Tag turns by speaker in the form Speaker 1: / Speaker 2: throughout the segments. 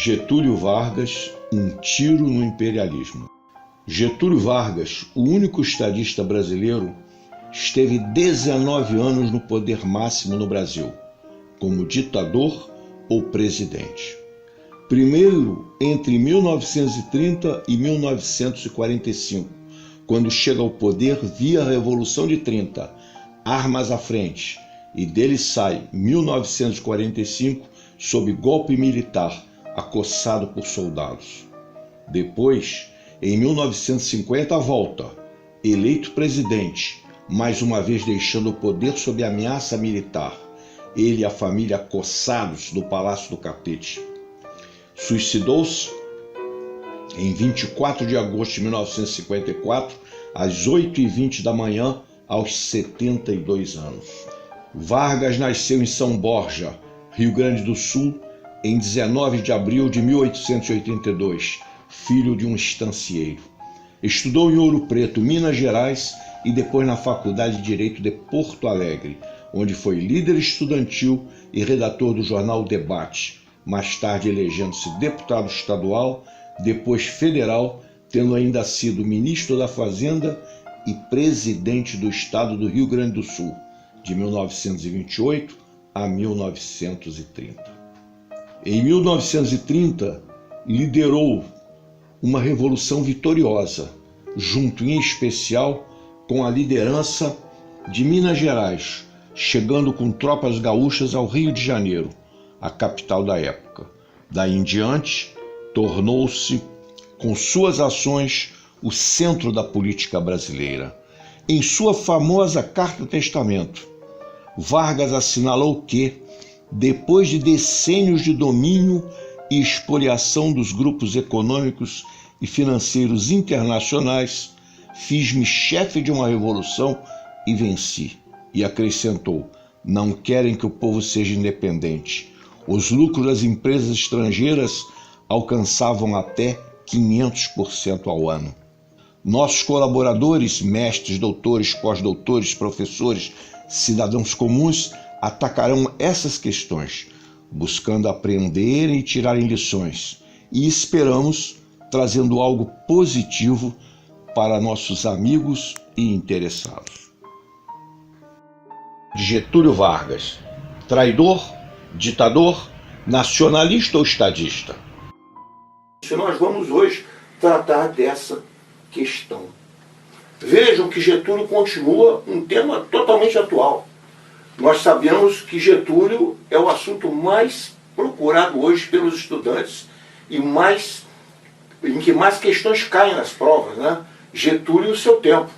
Speaker 1: Getúlio Vargas, um tiro no imperialismo. Getúlio Vargas, o único estadista brasileiro, esteve 19 anos no poder máximo no Brasil, como ditador ou presidente. Primeiro entre 1930 e 1945, quando chega ao poder via Revolução de 30, armas à frente, e dele sai 1945 sob golpe militar, acossado por soldados. Depois, em 1950, volta, eleito presidente, mais uma vez deixando o poder sob ameaça militar, ele e a família acossados no Palácio do Catete. Suicidou-se em 24 de agosto de 1954, às 8h20 da manhã, aos 72 anos. Vargas nasceu em São Borja, Rio Grande do Sul, em 19 de abril de 1882, filho de um estancieiro. Estudou em Ouro Preto, Minas Gerais, e depois na Faculdade de Direito de Porto Alegre, onde foi líder estudantil e redator do jornal Debate, mais tarde elegendo-se deputado estadual, depois federal, tendo ainda sido ministro da Fazenda e presidente do estado do Rio Grande do Sul, de 1928 a 1930. Em 1930, liderou uma revolução vitoriosa, junto em especial com a liderança de Minas Gerais, chegando com tropas gaúchas ao Rio de Janeiro, a capital da época. Daí em diante, tornou-se, com suas ações, o centro da política brasileira. Em sua famosa Carta Testamento, Vargas assinalou que, depois de decênios de domínio e expoliação dos grupos econômicos e financeiros internacionais, fiz-me chefe de uma revolução e venci. E acrescentou: não querem que o povo seja independente. Os lucros das empresas estrangeiras alcançavam até 500% ao ano. Nossos colaboradores, mestres, doutores, pós-doutores, professores, cidadãos comuns, atacarão essas questões, buscando aprender e tirarem lições, e esperamos trazendo algo positivo para nossos amigos e interessados. Getúlio Vargas, traidor, ditador, nacionalista ou estadista?
Speaker 2: Nós vamos hoje tratar dessa questão. Vejam que Getúlio continua um tema totalmente atual. Nós sabemos que Getúlio é o assunto mais procurado hoje pelos estudantes e em que mais questões caem nas provas, né? Getúlio e o seu tempo,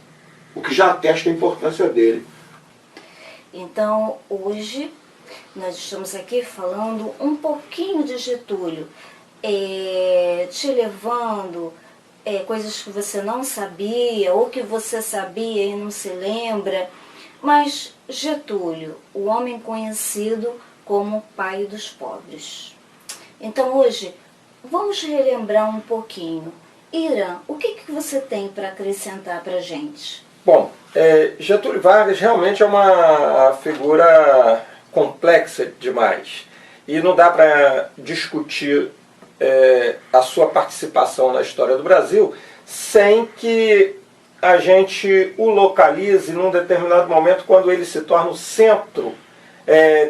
Speaker 2: o que já atesta a importância dele.
Speaker 3: Então, hoje, nós estamos aqui falando um pouquinho de Getúlio, te levando coisas que você não sabia, ou que você sabia e não se lembra. Mas Getúlio, o homem conhecido como pai dos pobres. Então hoje, vamos relembrar um pouquinho. Irã, o que você tem para acrescentar para a gente?
Speaker 4: Bom, Getúlio Vargas realmente é uma figura complexa demais. E não dá para discutir a sua participação na história do Brasil sem que a gente o localize num determinado momento quando ele se torna o centro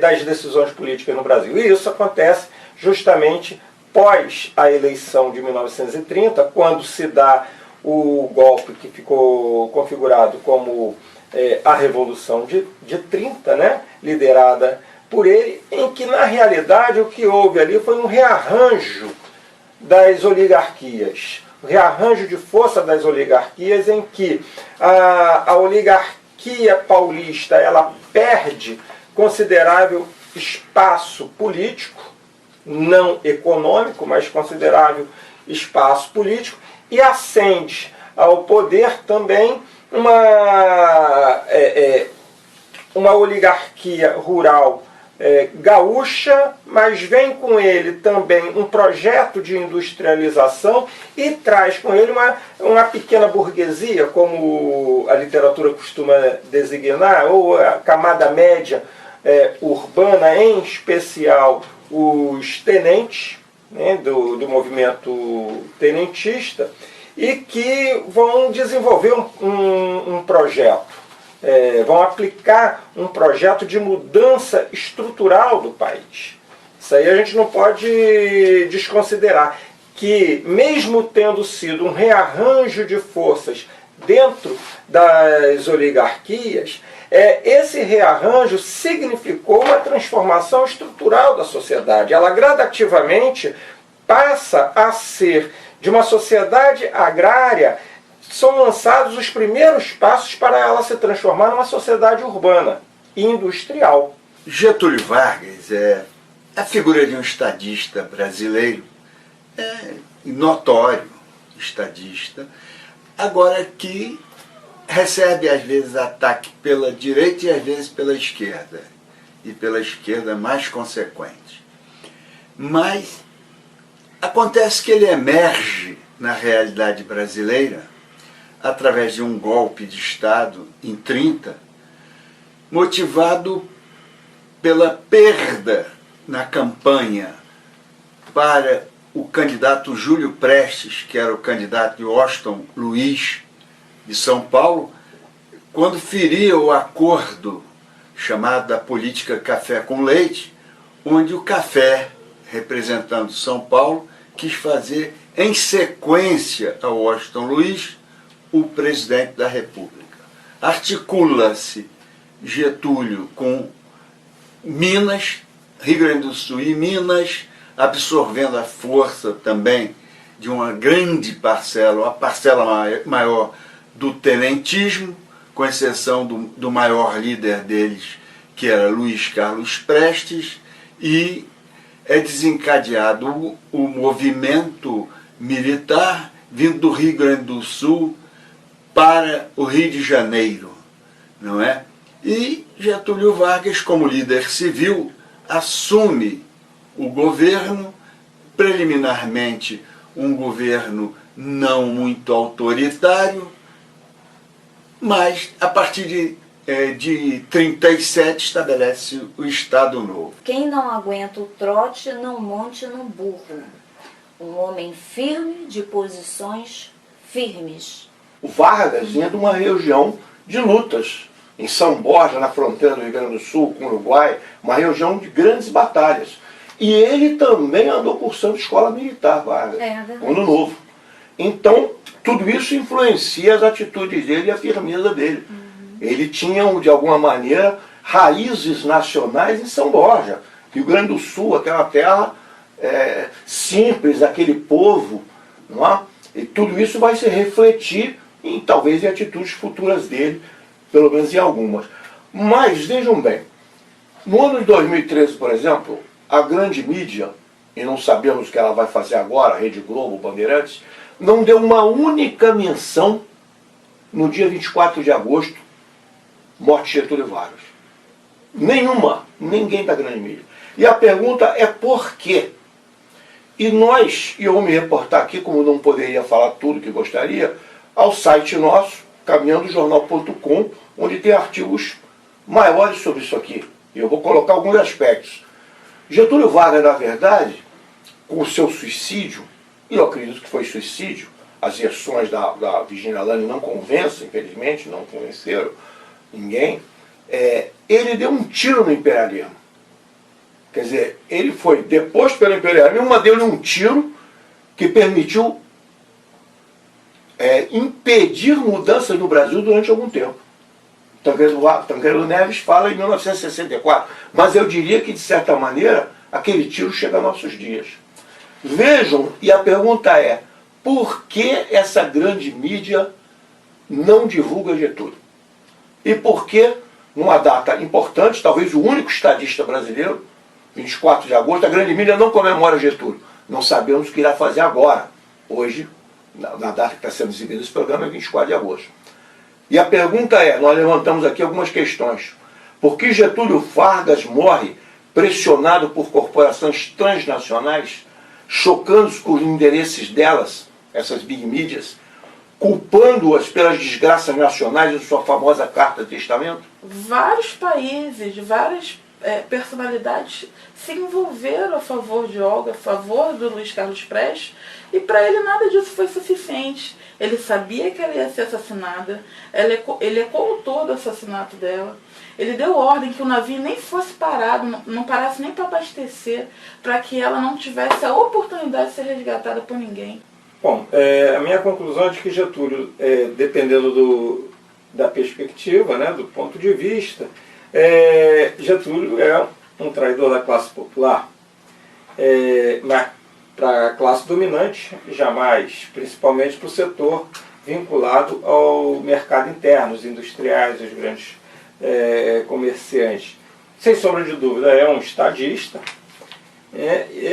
Speaker 4: das decisões políticas no Brasil. E isso acontece justamente pós a eleição de 1930, quando se dá o golpe que ficou configurado como a Revolução de 30, né, liderada por ele, em que na realidade o que houve ali foi um rearranjo das oligarquias, o rearranjo de força das oligarquias, em que a oligarquia paulista ela perde considerável espaço político, não econômico, mas considerável espaço político, e ascende ao poder também uma oligarquia rural gaúcha, mas vem com ele também um projeto de industrialização e traz com ele uma pequena burguesia, como a literatura costuma designar, ou a camada média urbana, em especial os tenentes, né, do movimento tenentista, e que vão desenvolver um projeto, vão aplicar um projeto de mudança estrutural do país. Isso aí a gente não pode desconsiderar, que mesmo tendo sido um rearranjo de forças dentro das oligarquias, esse rearranjo significou uma transformação estrutural da sociedade. Ela gradativamente passa a ser de uma sociedade agrária. São lançados os primeiros passos para ela se transformar numa sociedade urbana e industrial.
Speaker 5: Getúlio Vargas é a figura de um estadista brasileiro, notório estadista, agora que recebe às vezes ataque pela direita e às vezes pela esquerda, e pela esquerda mais consequente. Mas acontece que ele emerge na realidade brasileira através de um golpe de Estado em 30, motivado pela perda na campanha para o candidato Júlio Prestes, que era o candidato de Washington Luiz, de São Paulo, quando feria o acordo chamado da política café com leite, onde o café, representando São Paulo, quis fazer em sequência a Washington Luiz o presidente da República. Articula-se Getúlio com Minas, Rio Grande do Sul e Minas, absorvendo a força também de uma grande parcela, a parcela maior do tenentismo, com exceção do maior líder deles, que era Luiz Carlos Prestes, e é desencadeado o movimento militar vindo do Rio Grande do Sul para o Rio de Janeiro, não é? E Getúlio Vargas, como líder civil, assume o governo, preliminarmente um governo não muito autoritário, mas a partir de 37 estabelece o Estado Novo.
Speaker 3: Quem não aguenta o trote, não monte no burro. Um homem firme, de posições firmes.
Speaker 2: O Vargas vinha de uma região de lutas. Em São Borja, na fronteira do Rio Grande do Sul com o Uruguai, uma região de grandes batalhas. E ele também andou cursando escola militar, Vargas, quando novo. Então, tudo isso influencia as atitudes dele e a firmeza dele. Ele tinha, de alguma maneira, raízes nacionais em São Borja. Rio Grande do Sul, aquela terra simples, aquele povo, não é? E tudo isso vai se refletir talvez em atitudes futuras dele, pelo menos em algumas. Mas, vejam bem, no ano de 2013, por exemplo, a grande mídia, e não sabemos o que ela vai fazer agora, Rede Globo, Bandeirantes, não deu uma única menção no dia 24 de agosto, morte de Getúlio Vargas. Nenhuma, ninguém da grande mídia. E a pergunta é por quê? E eu vou me reportar aqui, como não poderia falar tudo que gostaria, ao site nosso, caminhandojornal.com, onde tem artigos maiores sobre isso aqui. E eu vou colocar alguns aspectos. Getúlio Vargas, na verdade, com o seu suicídio, e eu acredito que foi suicídio, as versões da Virginia Lane não convencem, infelizmente, não convenceram ninguém, ele deu um tiro no imperialismo. Quer dizer, ele foi deposto pelo imperialismo, mas deu-lhe um tiro que permitiu impedir mudanças no Brasil durante algum tempo. Tancredo Neves fala em 1964, mas eu diria que, de certa maneira, aquele tiro chega a nossos dias. Vejam, e a pergunta é, por que essa grande mídia não divulga Getúlio? E por que, numa data importante, talvez o único estadista brasileiro, 24 de agosto, a grande mídia não comemora Getúlio? Não sabemos o que irá fazer agora, hoje, na data que está sendo exibido esse programa, é 24 de agosto. E a pergunta é, nós levantamos aqui algumas questões. Por que Getúlio Vargas morre pressionado por corporações transnacionais, chocando-se com os interesses delas, essas big mídias, culpando-as pelas desgraças nacionais em sua famosa Carta de Testamento?
Speaker 6: Vários países, várias personalidades se envolveram a favor de Olga, a favor do Luiz Carlos Prestes, e para ele nada disso foi suficiente. Ele sabia que ela ia ser assassinada, ele é coautor do assassinato dela, ele deu ordem que o navio nem fosse parado, não parasse nem para abastecer, para que ela não tivesse a oportunidade de ser resgatada por ninguém.
Speaker 4: Bom, a minha conclusão é de que Getúlio, dependendo da perspectiva, né, do ponto de vista, Getúlio é um traidor da classe popular, mas para a classe dominante, jamais, principalmente para o setor vinculado ao mercado interno, os industriais, os grandes comerciantes. Sem sombra de dúvida, é um estadista,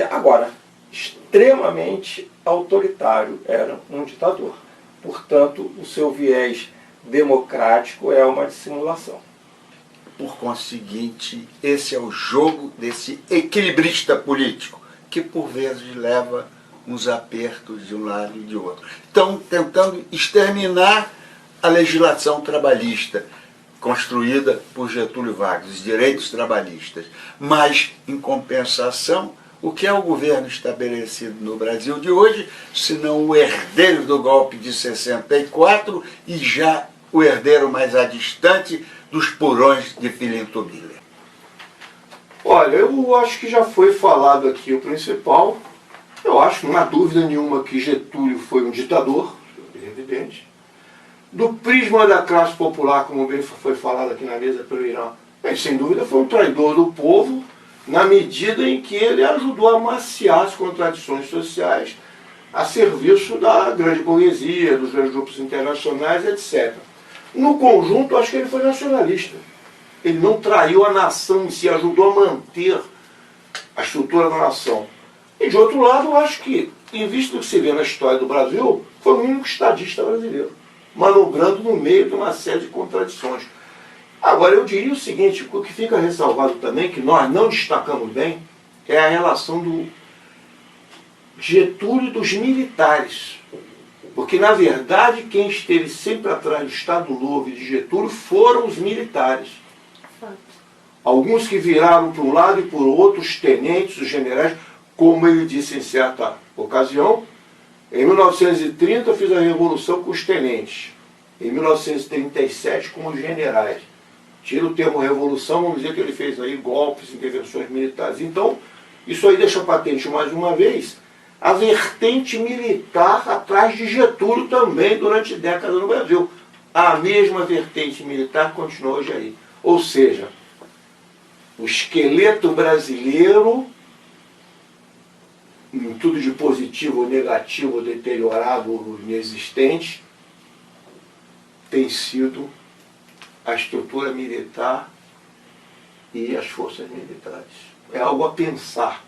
Speaker 4: agora, extremamente autoritário, era um ditador. Portanto, o seu viés democrático é uma dissimulação.
Speaker 5: Por conseguinte, esse é o jogo desse equilibrista político, que por vezes leva uns apertos de um lado e de outro. Estão tentando exterminar a legislação trabalhista construída por Getúlio Vargas, os direitos trabalhistas. Mas, em compensação, o que é o governo estabelecido no Brasil de hoje, senão o herdeiro do golpe de 64 e já o herdeiro mais adistante dos porões de Filinto Tobiller?
Speaker 2: Olha, eu acho que já foi falado aqui o principal. Eu acho, não há dúvida nenhuma, que Getúlio foi um ditador, é evidente. Do prisma da classe popular, como bem foi falado aqui na mesa pelo Irã, sem dúvida foi um traidor do povo, na medida em que ele ajudou a amaciar as contradições sociais a serviço da grande burguesia, dos grandes grupos internacionais, etc. No conjunto, acho que ele foi nacionalista. Ele não traiu a nação em si, ajudou a manter a estrutura da nação. E, de outro lado, acho que, em vista do que se vê na história do Brasil, foi o único estadista brasileiro, manobrando no meio de uma série de contradições. Agora, eu diria o seguinte, o que fica ressalvado também, que nós não destacamos bem, é a relação do Getúlio e dos militares. Porque, na verdade, quem esteve sempre atrás do Estado Novo e de Getúlio foram os militares. Alguns que viraram para um lado e por outro, os tenentes, os generais, como ele disse em certa ocasião. Em 1930 eu fiz a revolução com os tenentes, em 1937 com os generais. Tira o termo revolução, vamos dizer que ele fez aí golpes, intervenções militares. Então, isso aí deixa patente mais uma vez a vertente militar atrás de Getúlio também durante décadas no Brasil. A mesma vertente militar continua hoje aí. Ou seja, o esqueleto brasileiro, em tudo de positivo ou negativo, deteriorado ou inexistente, tem sido a estrutura militar e as forças militares. É algo a pensar,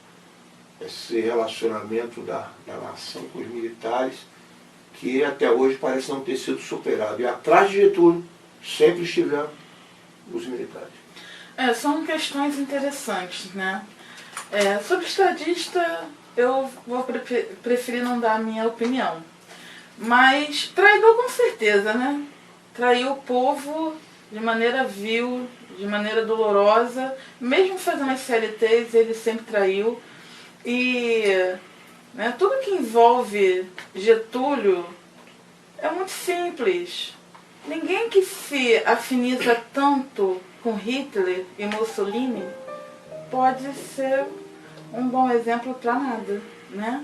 Speaker 2: esse relacionamento da nação com os militares, que até hoje parece não ter sido superado. E atrás de Getúlio sempre estiveram os militares.
Speaker 6: São questões interessantes, né? Sobre estadista, eu vou preferir não dar a minha opinião. Mas traidor com certeza, né? Traiu o povo de maneira vil, de maneira dolorosa. Mesmo fazendo as CLTs, ele sempre traiu. E tudo que envolve Getúlio é muito simples. Ninguém que se afiniza tanto com Hitler e Mussolini pode ser um bom exemplo para nada, né?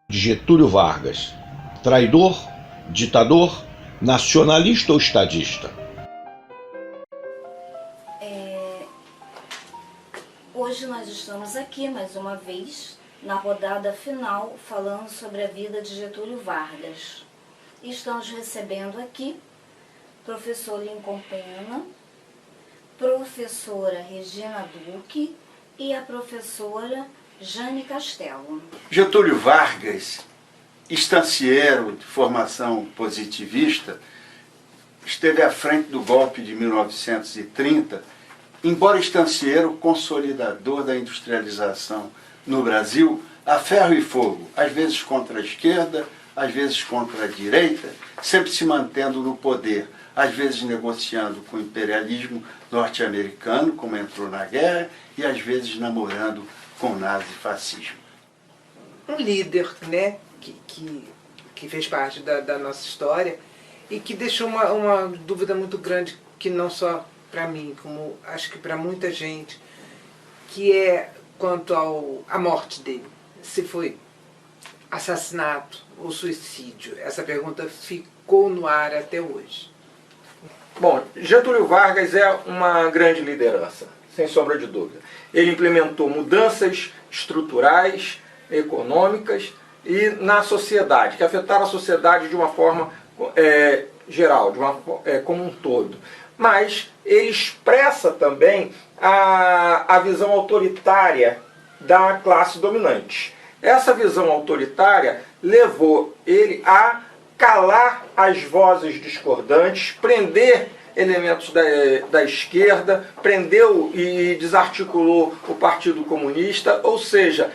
Speaker 1: Getúlio Vargas, traidor, ditador, nacionalista ou estadista?
Speaker 3: Hoje nós estamos aqui, mais uma vez, na rodada final, falando sobre a vida de Getúlio Vargas. E estamos recebendo aqui professor Lincoln Pena, professora Regina Duque e a professora Jane Castelo.
Speaker 5: Getúlio Vargas, estancieiro de formação positivista, esteve à frente do golpe de 1930, embora estancieiro, consolidador da industrialização no Brasil, a ferro e fogo, às vezes contra a esquerda, às vezes contra a direita, sempre se mantendo no poder, às vezes negociando com o imperialismo norte-americano, como entrou na guerra, e às vezes namorando com o nazifascismo.
Speaker 7: Um líder, né, que fez parte da nossa história e que deixou uma dúvida muito grande, que não só para mim, como acho que para muita gente, que é quanto à morte dele. Se foi assassinato ou suicídio. Essa pergunta ficou no ar até hoje.
Speaker 4: Bom, Getúlio Vargas é uma grande liderança, sem sombra de dúvida. Ele implementou mudanças estruturais, econômicas e na sociedade, que afetaram a sociedade de uma forma geral, como um todo. Mas ele expressa também a visão autoritária da classe dominante. Essa visão autoritária levou ele a calar as vozes discordantes, prender elementos da esquerda, prendeu e desarticulou o Partido Comunista, ou seja,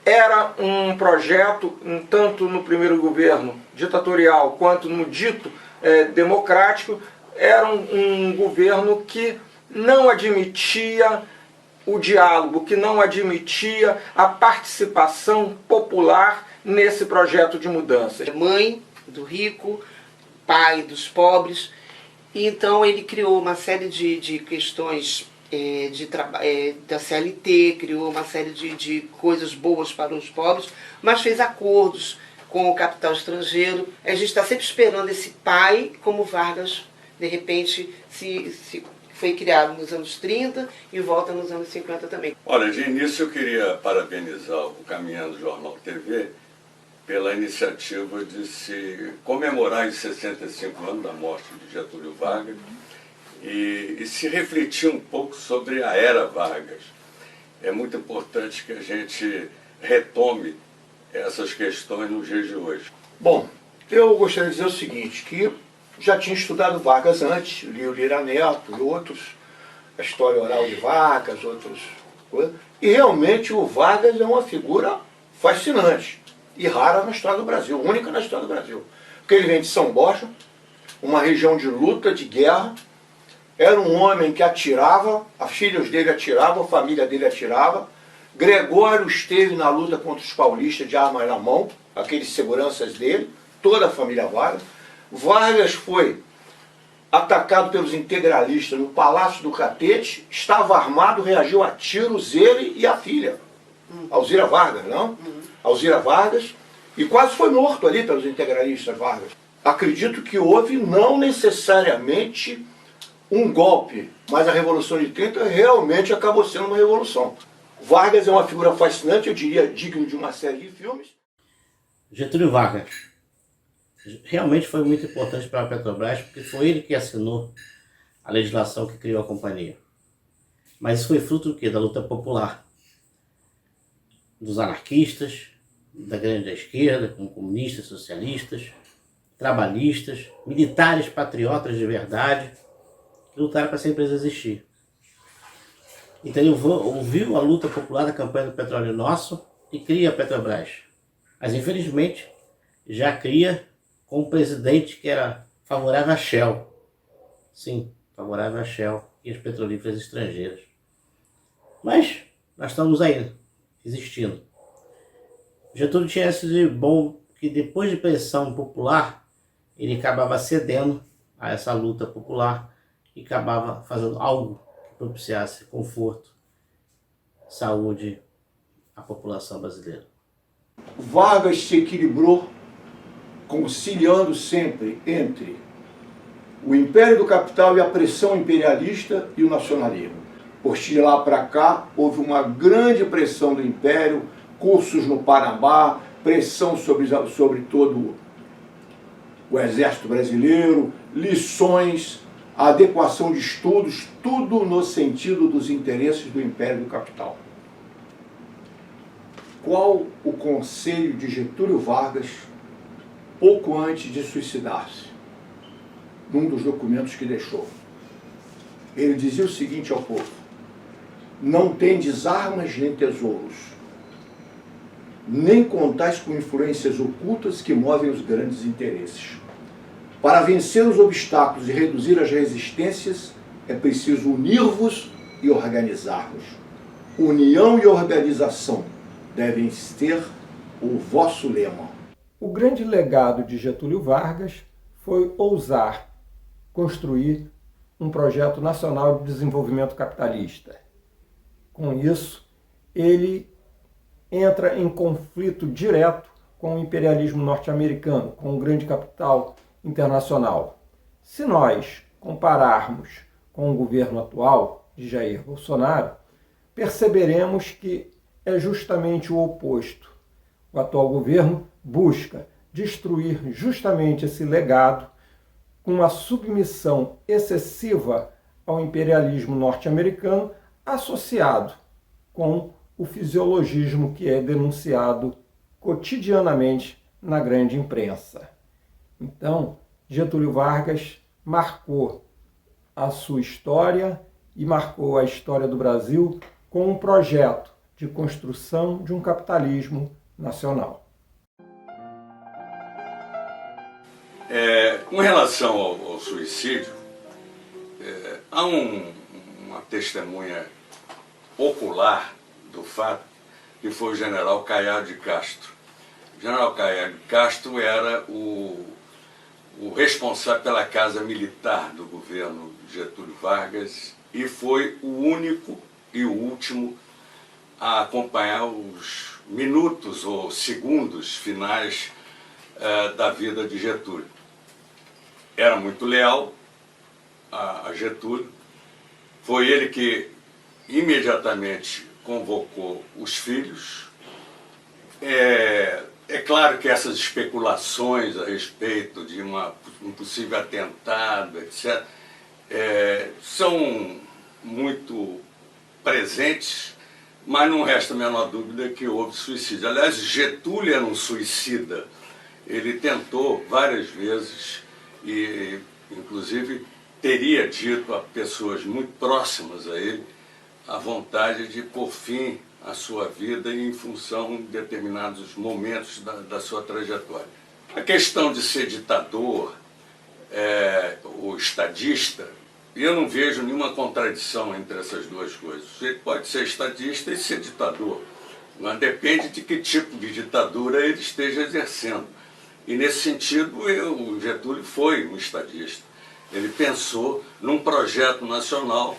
Speaker 4: era um projeto, tanto no primeiro governo ditatorial quanto no dito democrático, era um governo que não admitia o diálogo, que não admitia a participação popular nesse projeto de mudança.
Speaker 8: Mãe do rico, pai dos pobres, e então ele criou uma série de questões da CLT, criou uma série de coisas boas para os pobres, mas fez acordos com o capital estrangeiro. A gente está sempre esperando esse pai, como Vargas, de repente, se foi criado nos anos 30 e volta nos anos 50 também.
Speaker 9: Olha, de início eu queria parabenizar o Caminhando Jornal TV pela iniciativa de se comemorar os 65 anos da morte de Getúlio Vargas e se refletir um pouco sobre a era Vargas. É muito importante que a gente retome essas questões nos dias de hoje.
Speaker 2: Bom, eu gostaria de dizer o seguinte, que já tinha estudado Vargas antes, li o Lira Neto e outros, a história oral de Vargas, outras coisas, e realmente o Vargas é uma figura fascinante e rara na história do Brasil, única na história do Brasil. Porque ele vem de São Borja, uma região de luta, de guerra, era um homem que atirava, os filhos dele atiravam, a família dele atirava. Gregório esteve na luta contra os paulistas de arma na mão, aqueles seguranças dele, toda a família Vargas. Vargas foi atacado pelos integralistas no Palácio do Catete, estava armado, reagiu a tiros ele e a filha, Alzira Vargas, não? Alzira Vargas, e quase foi morto ali pelos integralistas Vargas. Acredito que houve não necessariamente um golpe, mas a Revolução de 30 realmente acabou sendo uma revolução. Vargas é uma figura fascinante, eu diria digno de uma série de filmes.
Speaker 10: Getúlio Vargas realmente foi muito importante para a Petrobras, porque foi ele que assinou a legislação que criou a companhia. Mas isso foi fruto do quê? Da luta popular, dos anarquistas, da grande esquerda, como comunistas, socialistas, trabalhistas, militares patriotas de verdade, que lutaram para essa empresa existir. Então ele ouviu a luta popular da campanha do petróleo nosso e cria a Petrobras. Mas infelizmente já cria com um presidente que era favorável à Shell. Sim, favorável à Shell e às petrolíferas estrangeiras. Mas nós estamos aí, existindo. Getúlio tinha esse de bom que depois de pressão popular, ele acabava cedendo a essa luta popular e acabava fazendo algo que propiciasse conforto, saúde à população brasileira.
Speaker 2: Vargas se equilibrou, conciliando sempre entre o império do capital e a pressão imperialista e o nacionalismo. Por de lá para cá, houve uma grande pressão do império, cursos no Panamá, pressão sobre todo o exército brasileiro, lições, adequação de estudos, tudo no sentido dos interesses do império do capital. Qual o conselho de Getúlio Vargas pouco antes de suicidar-se, num dos documentos que deixou? Ele dizia o seguinte ao povo: não tendes armas nem tesouros, nem contais com influências ocultas que movem os grandes interesses. Para vencer os obstáculos e reduzir as resistências, é preciso unir-vos e organizar-vos. União e organização devem ser o vosso lema.
Speaker 4: O grande legado de Getúlio Vargas foi ousar construir um projeto nacional de desenvolvimento capitalista. Com isso, ele entra em conflito direto com o imperialismo norte-americano, com o grande capital internacional. Se nós compararmos com o governo atual de Jair Bolsonaro, perceberemos que é justamente o oposto. O atual governo busca destruir justamente esse legado com uma submissão excessiva ao imperialismo norte-americano, associado com o fisiologismo que é denunciado cotidianamente na grande imprensa. Então, Getúlio Vargas marcou a sua história e marcou a história do Brasil com um projeto de construção de um capitalismo nacional.
Speaker 9: Com relação ao suicídio, há uma testemunha ocular do fato, que foi o general Caiado de Castro. O general Caiado de Castro era o responsável pela casa militar do governo Getúlio Vargas e foi o único e o último a acompanhar os minutos ou segundos finais da vida de Getúlio. Era muito leal a Getúlio. Foi ele que imediatamente convocou os filhos. É claro que essas especulações a respeito de um possível atentado, etc., são muito presentes, mas não resta a menor dúvida que houve suicídio. Aliás, Getúlio era um suicida. Ele tentou várias vezes e, inclusive, teria dito a pessoas muito próximas a ele a vontade de pôr fim à sua vida em função de determinados momentos da sua trajetória. A questão de ser ditador ou estadista, eu não vejo nenhuma contradição entre essas duas coisas. Você pode ser estadista e ser ditador, mas depende de que tipo de ditadura ele esteja exercendo. E nesse sentido, o Getúlio foi um estadista. Ele pensou num projeto nacional.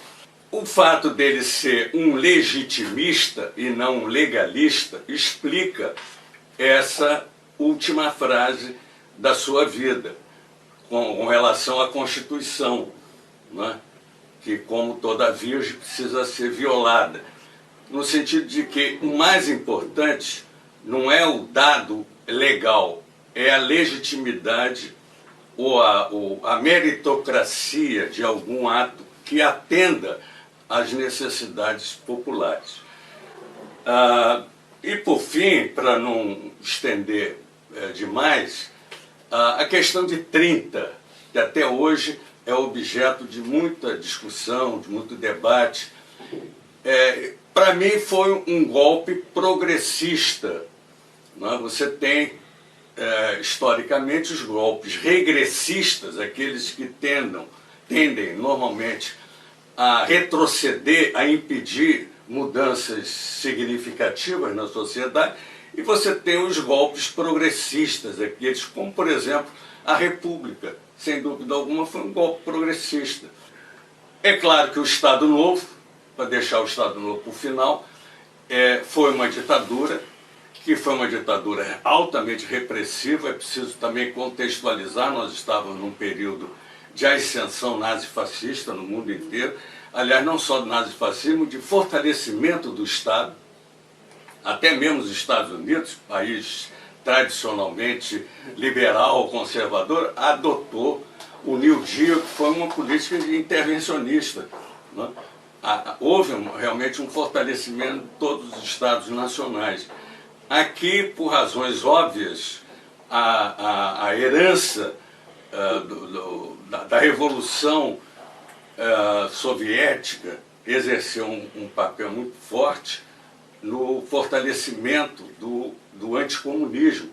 Speaker 9: O fato dele ser um legitimista e não um legalista explica essa última frase da sua vida, com relação à Constituição, né? Que, como toda virgem, precisa ser violada. No sentido de que o mais importante não é o dado legal, é a legitimidade ou a meritocracia de algum ato que atenda às necessidades populares. E, por fim, para não estender demais, a questão de 30, que até hoje é objeto de muita discussão, de muito debate, para mim foi um golpe progressista. Né? Você tem, historicamente, os golpes regressistas, aqueles que tendem normalmente a retroceder, a impedir mudanças significativas na sociedade, e você tem os golpes progressistas, aqueles como, por exemplo, a República, sem dúvida alguma, foi um golpe progressista. É claro que o Estado Novo, para deixar o Estado Novo para o final, foi uma ditadura, que foi uma ditadura altamente repressiva. É preciso também contextualizar, nós estávamos num período de ascensão nazifascista no mundo inteiro, aliás, não só do nazifascismo, de fortalecimento do Estado. Até mesmo os Estados Unidos, país tradicionalmente liberal, conservador, adotou o New Deal, que foi uma política intervencionista. Né? Houve realmente um fortalecimento de todos os Estados nacionais. Aqui, por razões óbvias, a herança da Revolução Soviética exerceu um papel muito forte no fortalecimento do anticomunismo,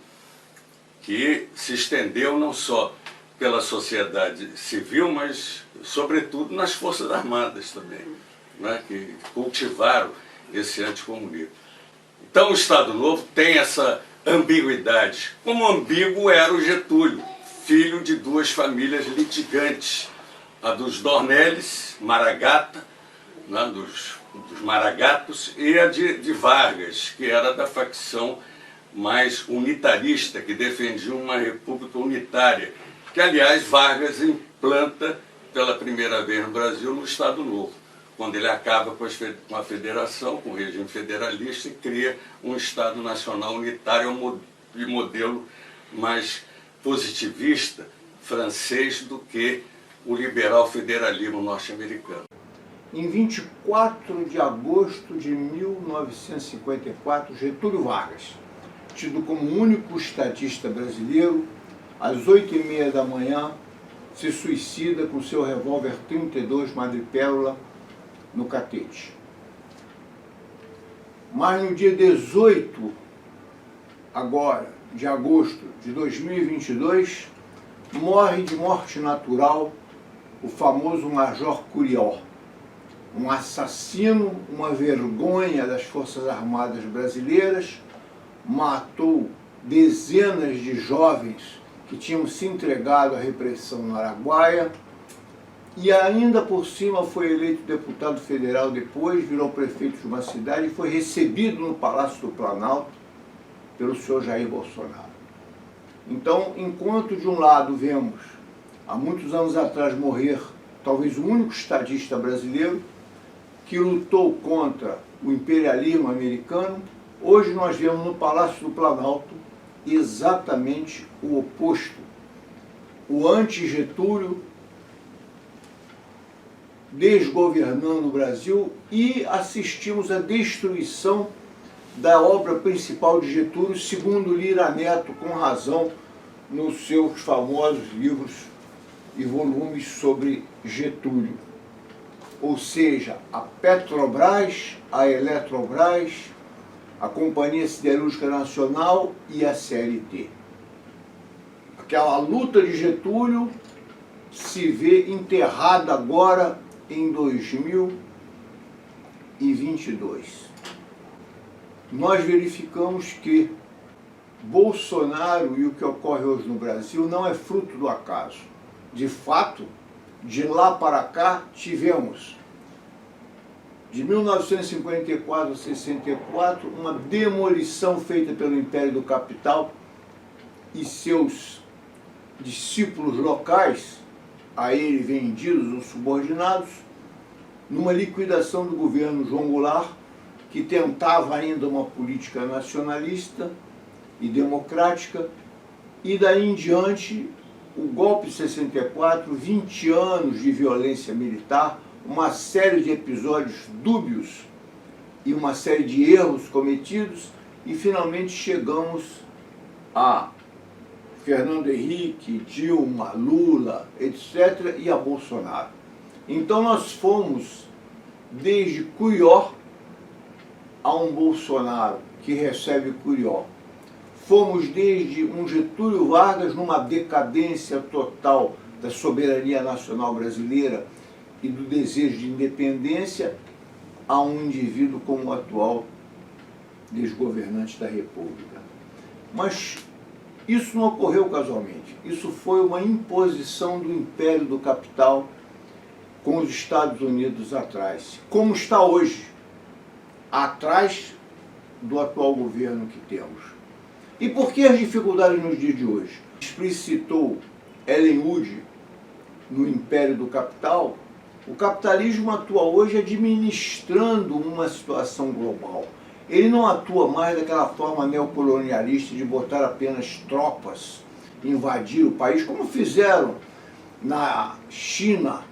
Speaker 9: que se estendeu não só pela sociedade civil, mas, sobretudo, nas Forças Armadas também, né, que cultivaram esse anticomunismo. Então, o Estado Novo tem essa ambiguidade. Como ambíguo era o Getúlio, filho de duas famílias litigantes, a dos Dornelles, Maragata, né, dos Maragatos, e a de Vargas, que era da facção mais unitarista, que defendia uma república unitária, que, aliás, Vargas implanta pela primeira vez no Brasil no Estado Novo, quando ele acaba com a federação, com o regime federalista, e cria um Estado Nacional unitário de modelo mais positivista francês do que o liberal federalismo norte-americano.
Speaker 2: Em 24 de agosto de 1954, Getúlio Vargas, tido como único estadista brasileiro, às 8h30 da manhã, se suicida com seu revólver 32 madrepérola no catete. Mas no dia 18 agora de agosto de 2022, morre de morte natural o famoso Major Curió, um assassino, uma vergonha das Forças Armadas brasileiras, matou dezenas de jovens que tinham se entregado à repressão no Araguaia e ainda por cima foi eleito deputado federal depois, virou prefeito de uma cidade e foi recebido no Palácio do Planalto pelo senhor Jair Bolsonaro. Então, enquanto de um lado vemos, há muitos anos atrás, morrer talvez o único estadista brasileiro que lutou contra o imperialismo americano, hoje nós vemos no Palácio do Planalto exatamente o oposto. O anti-Getúlio desgovernando o Brasil e assistimos à destruição da obra principal de Getúlio, segundo Lira Neto, com razão, nos seus famosos livros e volumes sobre Getúlio. Ou seja, a Petrobras, a Eletrobras, a Companhia Siderúrgica Nacional e a CLT. Aquela luta de Getúlio se vê enterrada agora em 2022. Nós verificamos que Bolsonaro e o que ocorre hoje no Brasil não é fruto do acaso. De fato, de lá para cá, tivemos, de 1954 a 64, uma demolição feita pelo Império do Capital e seus discípulos locais, a ele vendidos ou subordinados, numa liquidação do governo João Goulart, que tentava ainda uma política nacionalista e democrática, e daí em diante o golpe de 64, 20 anos de violência militar, uma série de episódios dúbios e uma série de erros cometidos, e finalmente chegamos a Fernando Henrique, Dilma, Lula, etc., e a Bolsonaro. Então nós fomos desde Curió a um Bolsonaro que recebe Curió. Fomos desde um Getúlio Vargas numa decadência total da soberania nacional brasileira e do desejo de independência a um indivíduo como o atual desgovernante da República. Mas isso não ocorreu casualmente. Isso foi uma imposição do Império do Capital com os Estados Unidos atrás. Como está hoje, atrás do atual governo que temos. E por que as dificuldades nos dias de hoje? Explicitou Ellen Wood no Império do Capital. O capitalismo atua hoje administrando uma situação global. Ele não atua mais daquela forma neocolonialista de botar apenas tropas, invadir o país, como fizeram na China,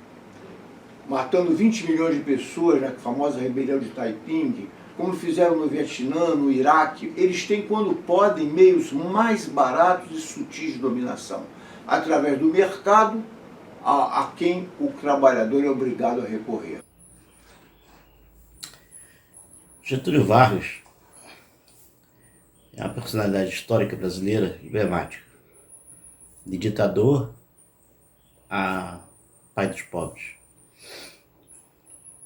Speaker 2: matando 20 milhões de pessoas na famosa rebelião de Taiping, como fizeram no Vietnã, no Iraque. Eles têm, quando podem, meios mais baratos e sutis de dominação, através do mercado, a quem o trabalhador é obrigado a recorrer.
Speaker 10: Getúlio Vargas é uma personalidade histórica brasileira emblemática, de ditador a pai dos pobres.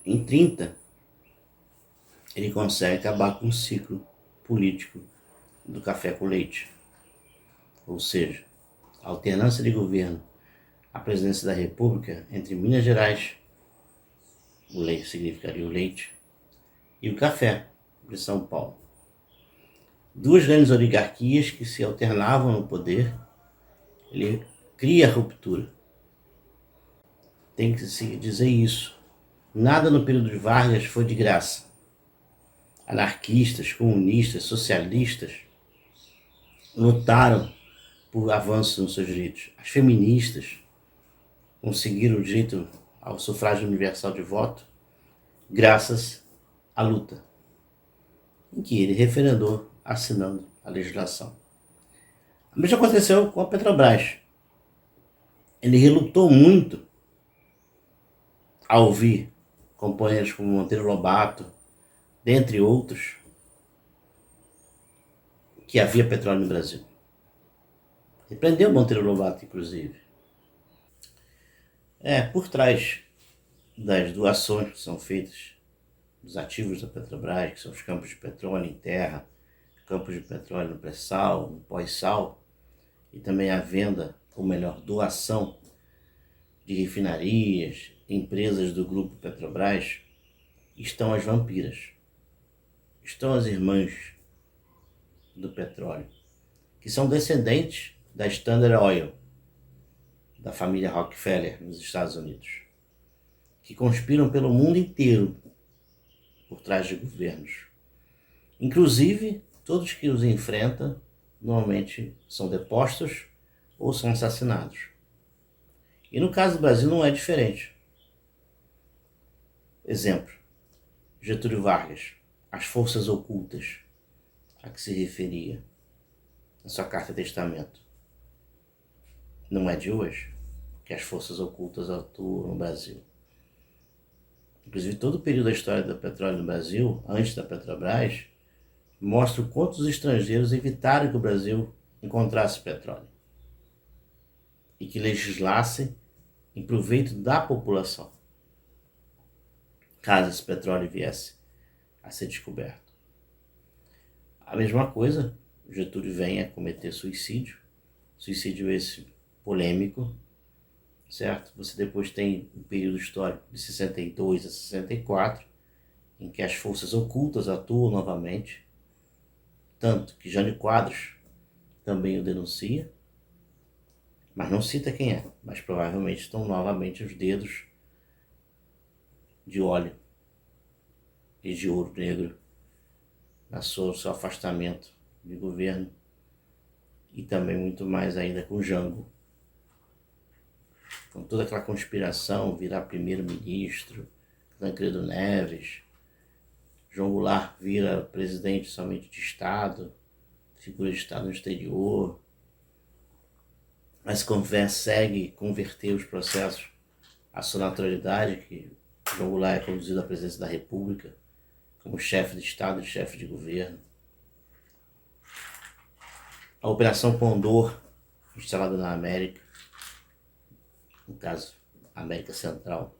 Speaker 10: Em 30, ele consegue acabar com o ciclo político do café com leite, ou seja, a alternância de governo à presidência da República entre Minas Gerais, o leite significaria o leite, e o café de São Paulo. Duas grandes oligarquias que se alternavam no poder. Ele cria a ruptura. Tem que se dizer isso. Nada no período de Vargas foi de graça. Anarquistas, comunistas, socialistas lutaram por avanços nos seus direitos. As feministas conseguiram o direito ao sufrágio universal de voto graças à luta, em que ele referendou assinando a legislação. O mesmo aconteceu com a Petrobras. Ele relutou muito ao ouvir companheiros como Monteiro Lobato, dentre outros, que havia petróleo no Brasil. Repreendeu Monteiro Lobato, inclusive. Por trás das doações que são feitas dos ativos da Petrobras, que são os campos de petróleo em terra, campos de petróleo no pré-sal, no pós-sal, e também a venda, ou melhor, doação de refinarias, empresas do grupo Petrobras, estão as vampiras, estão as irmãs do petróleo, que são descendentes da Standard Oil, da família Rockefeller nos Estados Unidos, que conspiram pelo mundo inteiro por trás de governos. Inclusive, todos que os enfrentam normalmente são depostos ou são assassinados. E no caso do Brasil não é diferente. Exemplo, Getúlio Vargas, as forças ocultas a que se referia na sua carta de testamento. Não é de hoje que as forças ocultas atuam no Brasil. Inclusive, todo o período da história do petróleo no Brasil, antes da Petrobras, mostra o quanto os estrangeiros evitaram que o Brasil encontrasse petróleo e que legislasse em proveito da população, caso esse petróleo viesse a ser descoberto. A mesma coisa, Getúlio vem a cometer suicídio esse polêmico, certo? Você depois tem um período histórico de 62 a 64, em que as forças ocultas atuam novamente, tanto que Jânio Quadros também o denuncia, mas não cita quem é, mas provavelmente estão novamente os dedos de óleo e de ouro negro no seu afastamento de governo, e também muito mais ainda com Jango, com toda aquela conspiração, virar primeiro-ministro, Tancredo Neves, João Goulart vira presidente somente de Estado, figura de Estado no exterior, mas consegue converter os processos à sua naturalidade, que João Goulart é conduzido à presidência da República como chefe de Estado e chefe de governo. A Operação Condor, instalada na América, no caso, América Central,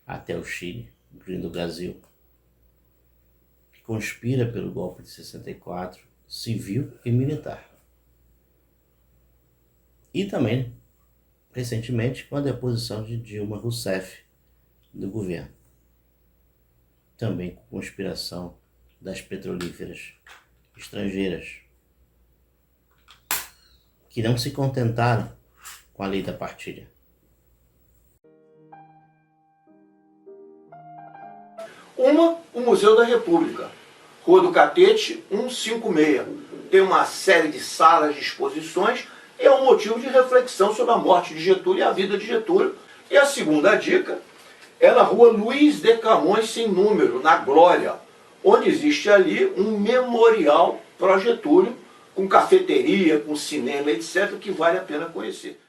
Speaker 10: até o Chile, incluindo o Brasil, que conspira pelo golpe de 64, civil e militar. E também, recentemente, com a deposição de Dilma Rousseff do governo. Também com conspiração das petrolíferas estrangeiras, que não se contentaram com a lei da partilha.
Speaker 2: O Museu da República, Rua do Catete, 156. Tem uma série de salas de exposições e é um motivo de reflexão sobre a morte de Getúlio e a vida de Getúlio. E a segunda dica é na Rua Luiz de Camões sem número, na Glória, onde existe ali um memorial para Getúlio, com cafeteria, com cinema, etc., que vale a pena conhecer.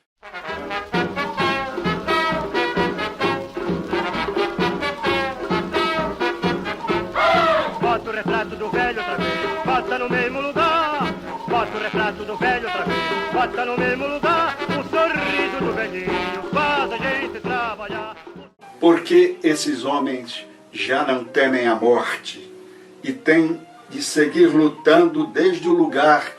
Speaker 5: Porque esses homens já não temem a morte e têm de seguir lutando desde o lugar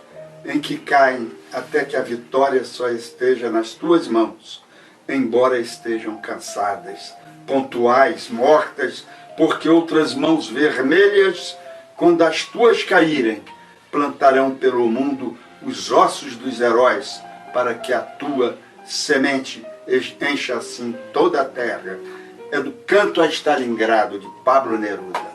Speaker 5: em que caem até que a vitória só esteja nas tuas mãos, embora estejam cansadas, pontuais, mortas, porque outras mãos vermelhas, quando as tuas caírem, plantarão pelo mundo os ossos dos heróis, para que a tua semente encha assim toda a terra. É do Canto a Stalingrado, de Pablo Neruda.